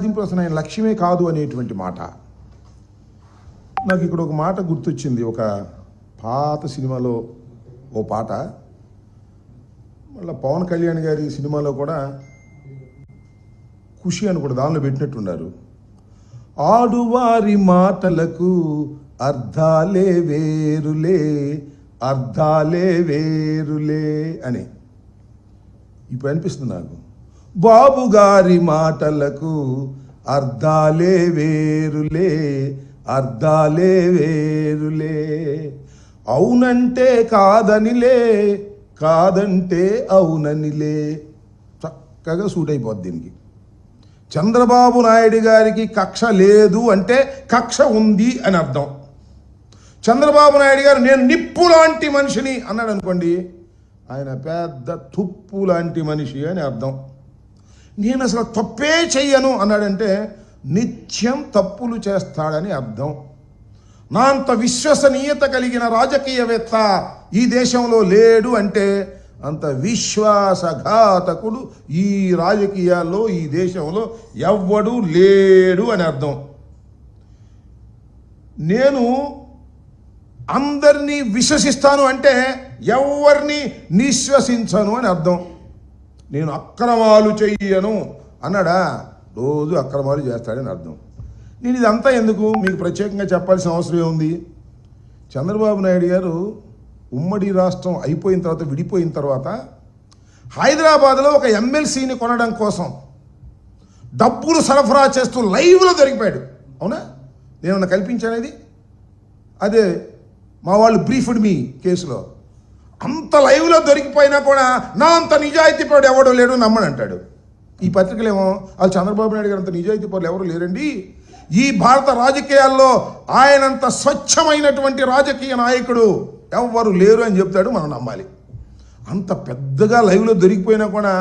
అసలు ఆయన లక్ష్యమే కాదు అనేటువంటి మాట. నాకు ఇక్కడ ఒక మాట గుర్తొచ్చింది. ఒక పాత సినిమాలో ఓ పాట, మళ్ళీ పవన్ కళ్యాణ్ గారి సినిమాలో కూడా ఖుషి అని కూడా దానిలో పెట్టినట్టున్నారు. ఆడువారి మాటలకు అర్థాలే వేరులే, అర్థాలే వేరులే అని ఇప్పుడు అనిపిస్తుంది నాకు. బాబు గారి మాటలకు అర్థాలే వేరులే, అర్థాలే వేరులే. అవునంటే కాదనిలే, కాదంటే అవుననిలే. చక్కగా సూట్ అయిపోద్ది దీనికి. చంద్రబాబు నాయుడు గారికి కక్ష లేదు అంటే కక్ష ఉంది అని అర్థం. చంద్రబాబు నాయుడు గారు నేను నిప్పు లాంటి మనిషిని అన్నాడు అనుకోండి, ఆయన పెద్ద తుప్పు లాంటి మనిషి అని అర్థం. నేను అసలు తప్పే చెయ్యను అన్నాడంటే నిత్యం తప్పులు చేస్తాడని అర్థం. నా అంత విశ్వసనీయత కలిగిన రాజకీయవేత్త ఈ దేశంలో లేడు అంటే అంత విశ్వాసఘాతకుడు ఈ రాజకీయాల్లో ఈ దేశంలో ఎవ్వడు లేడు అని అర్థం. నేను అందరినీ విశ్వసిస్తాను అంటే ఎవరిని నిశ్వసించను అని అర్థం. నేను అక్రమాలు చెయ్యను అన్నాడా, రోజు అక్రమాలు చేస్తాడని అర్థం. నేను ఇదంతా ఎందుకు మీకు ప్రత్యేకంగా చెప్పాల్సిన అవసరం ఉంది. చంద్రబాబు నాయుడు గారు ఉమ్మడి రాష్ట్రం అయిపోయిన తర్వాత, విడిపోయిన తర్వాత హైదరాబాద్లో ఒక ఎమ్మెల్సీని కొనడం కోసం డబ్బులు సరఫరా చేస్తూ లైవ్లో దొరికిపోయాడు. అవునా? నేనన్నా కల్పించానేది? అదే మా వాళ్ళు బ్రీఫ్డ్ మీ కేసులో అంత లైవ్లో దొరికిపోయినా కూడా నా అంత నిజాయితీ పరుడు ఎవడో లేడు నమ్మని అంటాడు. ఈ పత్రికలేమో వాళ్ళు చంద్రబాబు నాయుడు గారు అంత నిజాయితీ పరులు ఎవరు లేరండి, ఈ భారత రాజకీయాల్లో ఆయనంత స్వచ్ఛమైనటువంటి రాజకీయ నాయకుడు ఎవరు లేరు అని చెప్తాడు. మనం నమ్మాలి. అంత పెద్దగా లైవ్లో దొరికిపోయినా కూడా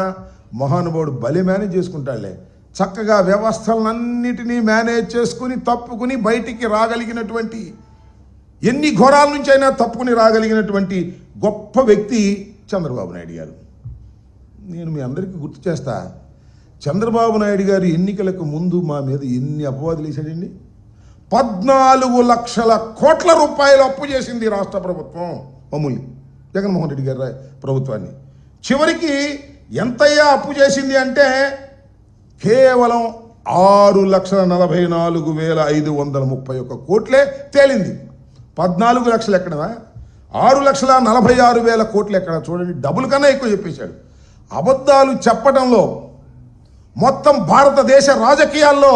మహానుభావుడు భలే మేనేజ్ చేసుకుంటాడులే. చక్కగా వ్యవస్థలన్నిటినీ మేనేజ్ చేసుకుని తప్పుకుని బయటికి రాగలిగినటువంటి, ఎన్ని ఘోరాల నుంచి అయినా తప్పుకుని రాగలిగినటువంటి గొప్ప వ్యక్తి చంద్రబాబు నాయుడు గారు. నేను మీ అందరికీ గుర్తు చేస్తా, చంద్రబాబు నాయుడు గారు ఎన్నికలకు ముందు మా మీద ఎన్ని అపవాదులు వేశాడండి. 14 లక్షల కోట్ల రూపాయలు అప్పు చేసింది రాష్ట్ర ప్రభుత్వం మామూలు జగన్మోహన్ రెడ్డి గారి ప్రభుత్వాన్ని. చివరికి ఎంతయ్యా అప్పు చేసింది అంటే కేవలం 6,44,531 కోట్లే తేలింది. 14 లక్షలు ఎక్కడదా, 6,46,000 కోట్లు ఎక్కడ? చూడండి, డబుల్ కన్నా ఎక్కువ చెప్పేశాడు. అబద్ధాలు చెప్పడంలో మొత్తం భారతదేశ రాజకీయాల్లో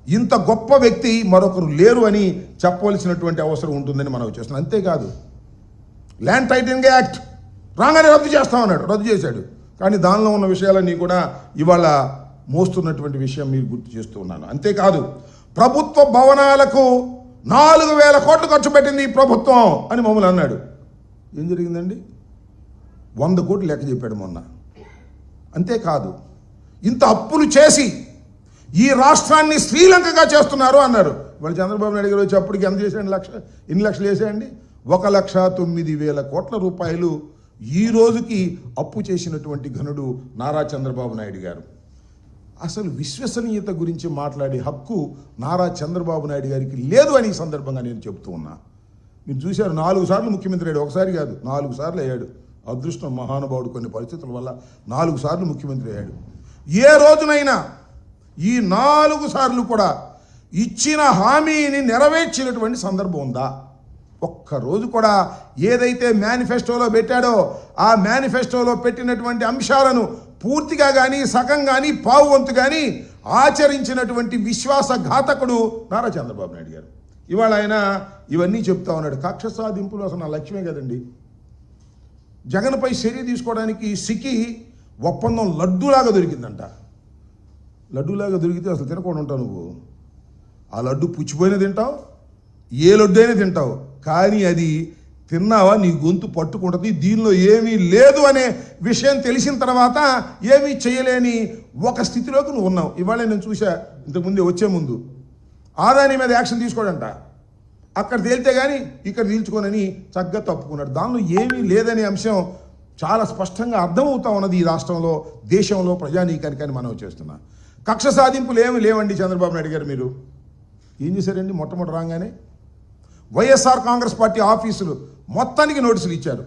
ఇంత గొప్ప వ్యక్తి మరొకరు లేరు అని చెప్పవలసినటువంటి అవసరం ఉంటుందని మనం చేస్తున్నాం. అంతేకాదు, ల్యాండ్ టైటిలింగ్ యాక్ట్ రాగానే రద్దు చేస్తామన్నాడు, రద్దు చేశాడు. కానీ దానిలో ఉన్న విషయాలన్నీ కూడా ఇవాళ మోస్తున్నటువంటి విషయం మీరు గుర్తు చేస్తూ ఉన్నాను. అంతేకాదు, ప్రభుత్వ భవనాలకు 4,000 కోట్లు ఖర్చు పెట్టింది ఈ ప్రభుత్వం అని మమ్మల్ని అన్నాడు. ఏం జరిగిందండి? 100 కోట్లు లెక్క చెప్పాడు మొన్న. అంతేకాదు, ఇంత అప్పులు చేసి ఈ రాష్ట్రాన్ని శ్రీలంకగా చేస్తున్నారు అన్నారు. వాళ్ళు చంద్రబాబు నాయుడు గారు వచ్చి అప్పటికి ఎంత చేశాడు? ఎన్ని లక్షలు వేసాయండి? 1,09,000 కోట్ల రూపాయలు ఈ రోజుకి అప్పు చేసినటువంటి ఘనుడు నారా చంద్రబాబు నాయుడు గారు. అసలు విశ్వసనీయత గురించి మాట్లాడే హక్కు నారా చంద్రబాబు నాయుడు గారికి లేదు అని ఈ సందర్భంగా నేను చెప్తూ ఉన్నా. మీరు చూశారు, 4 సార్లు ముఖ్యమంత్రి అయ్యాడు. ఒకసారి కాదు, 4 సార్లు అయ్యాడు. అదృష్టం మహానుభావుడు, కొన్ని పరిస్థితుల వల్ల 4 సార్లు ముఖ్యమంత్రి అయ్యాడు. ఏ రోజునైనా ఈ 4 సార్లు కూడా ఇచ్చిన హామీని నెరవేర్చినటువంటి సందర్భం ఉందా? ఒక్కరోజు కూడా ఏదైతే మేనిఫెస్టోలో పెట్టాడో ఆ మేనిఫెస్టోలో పెట్టినటువంటి అంశాలను పూర్తిగా కానీ సగం కానీ పావు వంతు కానీ ఆచరించినటువంటి విశ్వాసఘాతకుడు నారా చంద్రబాబు నాయుడు గారు. ఇవాళ ఆయన ఇవన్నీ చెప్తా ఉన్నాడు. కక్ష సాధింపులు అసలు నా లక్ష్యమే కదండి. జగన్పై చర్య తీసుకోవడానికి సిక్కి ఒప్పందం లడ్డూలాగా దొరికిందంట. లడ్డూలాగా దొరికితే అసలు తినకుండా ఉంటావు నువ్వు. ఆ లడ్డు పుచ్చిపోయినా తింటావు, ఏ లడ్డు అయినా తింటావు, కానీ అది తిన్నావా నీ గొంతు పట్టుకుంటుంది. దీనిలో ఏమీ లేదు అనే విషయం తెలిసిన తర్వాత ఏమీ చేయలేని ఒక స్థితిలోకి నువ్వు ఉన్నావు. ఇవాళ నేను చూసా, ఇంతకుముందే వచ్చే ముందు ఆదాని మీద యాక్షన్ తీసుకోడంట. అక్కడ తేలితే కానీ ఇక్కడ తీల్చుకోనని చక్కగా తప్పుకున్నాడు. దానిలో ఏమీ లేదనే అంశం చాలా స్పష్టంగా అర్థమవుతా ఉన్నది ఈ రాష్ట్రంలో, దేశంలో, ప్రజానీకానికి అని మనం చేస్తున్నాం. కక్ష సాధింపులు ఏమి లేవండి చంద్రబాబు నాయుడు గారు. మీరు ఏం చేశారండి? మొట్టమొదటి రాగానే వైఎస్ఆర్ కాంగ్రెస్ పార్టీ ఆఫీసులు మొత్తానికి నోటీసులు ఇచ్చారు.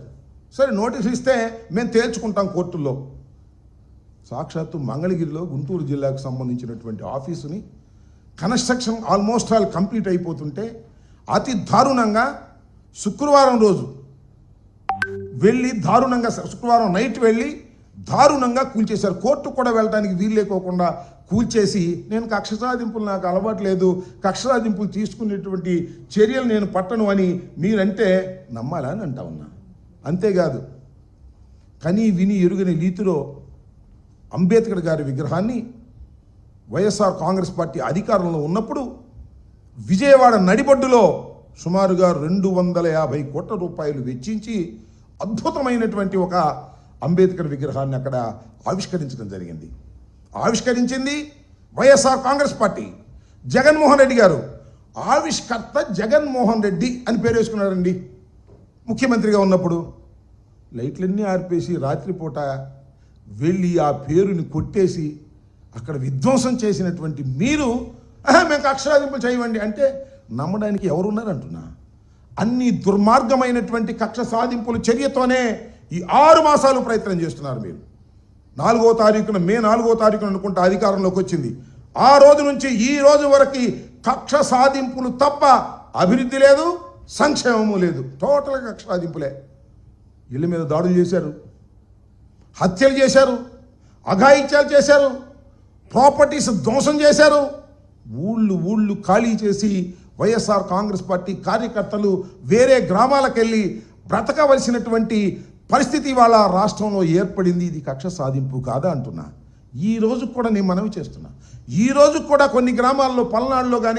సరే, నోటీసులు ఇస్తే మేము తేల్చుకుంటాం కోర్టుల్లో. సాక్షాత్తు మంగళగిరిలో గుంటూరు జిల్లాకు సంబంధించినటువంటి ఆఫీసుని కన్స్ట్రక్షన్ ఆల్మోస్ట్ ఆల్ కంప్లీట్ అయిపోతుంటే అతి దారుణంగా శుక్రవారం రోజు వెళ్ళి శుక్రవారం నైట్ వెళ్ళి దారుణంగా కూల్చేశారు. కోర్టు కూడా వెళ్ళడానికి వీలు లేకోకుండా కూల్చేసి, నేను కక్ష సాధింపులు నాకు అలవాటు లేదు, కక్ష సాధింపులు తీసుకునేటువంటి చర్యలు నేను పట్టను అని మీరంటే నమ్మాలా అని అంటా ఉన్నా. అంతేకాదు, కని విని ఎరుగని రీతిలో అంబేద్కర్ గారి విగ్రహాన్ని వైఎస్ఆర్ కాంగ్రెస్ పార్టీ అధికారంలో ఉన్నప్పుడు విజయవాడ నడిబొడ్డులో సుమారుగా 250 కోట్ల రూపాయలు వెచ్చించి అద్భుతమైనటువంటి ఒక అంబేద్కర్ విగ్రహాన్ని అక్కడ ఆవిష్కరించడం జరిగింది. ఆవిష్కరించింది వైఎస్ఆర్ కాంగ్రెస్ పార్టీ. జగన్మోహన్ రెడ్డి గారు ఆవిష్కర్త జగన్మోహన్ రెడ్డి అని పేరు వేసుకున్నారండి. ముఖ్యమంత్రిగా ఉన్నప్పుడు లైట్లన్నీ ఆర్పేసి రాత్రిపూట వెళ్ళి ఆ పేరుని కొట్టేసి అక్కడ విధ్వంసం చేసినటువంటి మీరు మేము కక్షసాధింపులు చేయమండి అంటే నమ్మడానికి ఎవరున్నారంటున్నా. అన్ని దుర్మార్గమైనటువంటి కక్ష సాధింపుల చర్యతోనే ఈ 6 మాసాలు ప్రయత్నం చేస్తున్నారు మీరు. 4వ తారీఖున మే 4వ తారీఖున అనుకుంటా అధికారంలోకి వచ్చింది. ఆ రోజు నుంచి ఈ రోజు వరకు కక్ష సాధింపులు తప్ప అభివృద్ధి లేదు, సంక్షేమము లేదు. టోటల్గా కక్ష సాధింపులే. ఇళ్ళ మీద దాడులు చేశారు, హత్యలు చేశారు, అఘాయిత్యాలు చేశారు, ప్రాపర్టీస్ ధ్వంసం చేశారు. ఊళ్ళు ఖాళీ చేసి వైఎస్ఆర్ కాంగ్రెస్ పార్టీ కార్యకర్తలు వేరే గ్రామాలకు వెళ్ళి బ్రతకవలసినటువంటి పరిస్థితి వాళ్ళ రాష్ట్రంలో ఏర్పడింది. ఇది కక్ష సాధింపు కాదా అంటున్నా. ఈ రోజు కూడా నేను మనవి చేస్తున్నా. ఈ రోజు కూడా కొన్ని గ్రామాల్లో పల్నాడులో కానీ